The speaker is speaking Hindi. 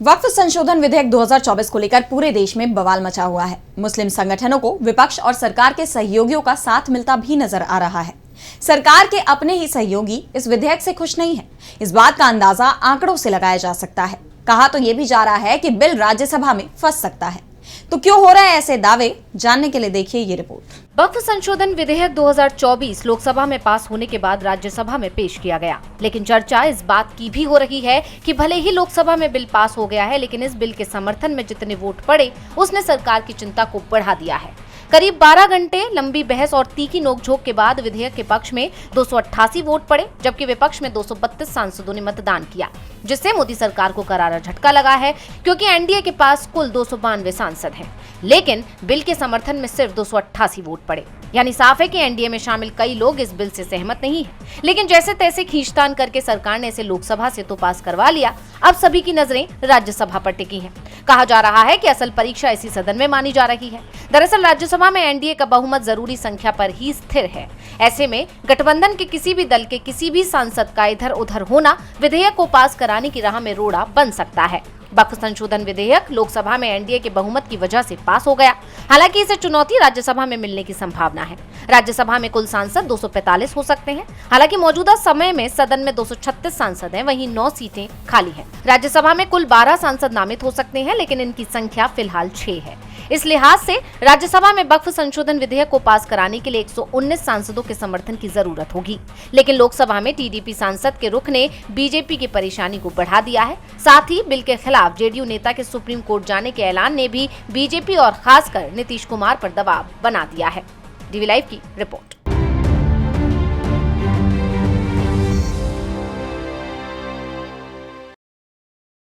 वक्फ संशोधन विधेयक 2024 को लेकर पूरे देश में बवाल मचा हुआ है। मुस्लिम संगठनों को विपक्ष और सरकार के सहयोगियों का साथ मिलता भी नजर आ रहा है। सरकार के अपने ही सहयोगी इस विधेयक से खुश नहीं है। इस बात का अंदाजा आंकड़ों से लगाया जा सकता है। कहा तो यह भी जा रहा है कि बिल राज्यसभा में फंस सकता है। तो क्यों हो रहे हैं ऐसे दावे, जानने के लिए देखिए ये रिपोर्ट। वक्फ संशोधन विधेयक 2024 लोकसभा में पास होने के बाद राज्यसभा में पेश किया गया, लेकिन चर्चा इस बात की भी हो रही है कि भले ही लोकसभा में बिल पास हो गया है, लेकिन इस बिल के समर्थन में जितने वोट पड़े उसने सरकार की चिंता को बढ़ा दिया है। करीब 12 घंटे लंबी बहस और तीखी नोकझोंक के बाद विधेयक के पक्ष में 288 वोट पड़े, जबकि विपक्ष में 232 सांसदों ने मतदान किया, जिससे मोदी सरकार को करारा झटका लगा है, क्योंकि एनडीए के पास कुल 292 सांसद हैं, लेकिन बिल के समर्थन में सिर्फ 288 वोट पड़े। यानी साफ है कि एनडीए में शामिल कई लोग इस बिल से सहमत नहीं हैं, लेकिन जैसे तैसे खींचतान करके सरकार ने इसे लोकसभा से तो पास करवा लिया। अब सभी की नजरें राज्यसभा पर टिकी हैं। कहा जा रहा है कि असल परीक्षा इसी सदन में मानी जा रही है। दरअसल राज्यसभा में एनडीए का बहुमत जरूरी संख्या पर ही स्थिर है। ऐसे में गठबंधन के किसी भी दल के किसी भी सांसद का इधर उधर होना विधेयक को पास कराने की राह में रोड़ा बन सकता है। वक्फ संशोधन विधेयक लोकसभा में एनडीए के बहुमत की वजह से पास हो गया। हालांकि इसे चुनौती राज्यसभा में मिलने की संभावना है। राज्यसभा में कुल सांसद 245 हो सकते हैं। हालांकि मौजूदा समय में सदन में 236 सांसद हैं, वहीं 9 सीटें खाली हैं। राज्यसभा में कुल 12 सांसद नामित हो सकते हैं, लेकिन इनकी संख्या फिलहाल 6 है। इस लिहाज से राज्यसभा में वक्फ संशोधन विधेयक को पास कराने के लिए 119 सांसदों के समर्थन की जरूरत होगी, लेकिन लोकसभा में टीडीपी सांसद के रुख ने बीजेपी की परेशानी को बढ़ा दिया है। साथ ही बिल के खिलाफ जेडीयू नेता के सुप्रीम कोर्ट जाने के ऐलान ने भी बीजेपी और खासकर नीतीश कुमार पर दबाव बना दिया है। डीवी लाइव की रिपोर्ट।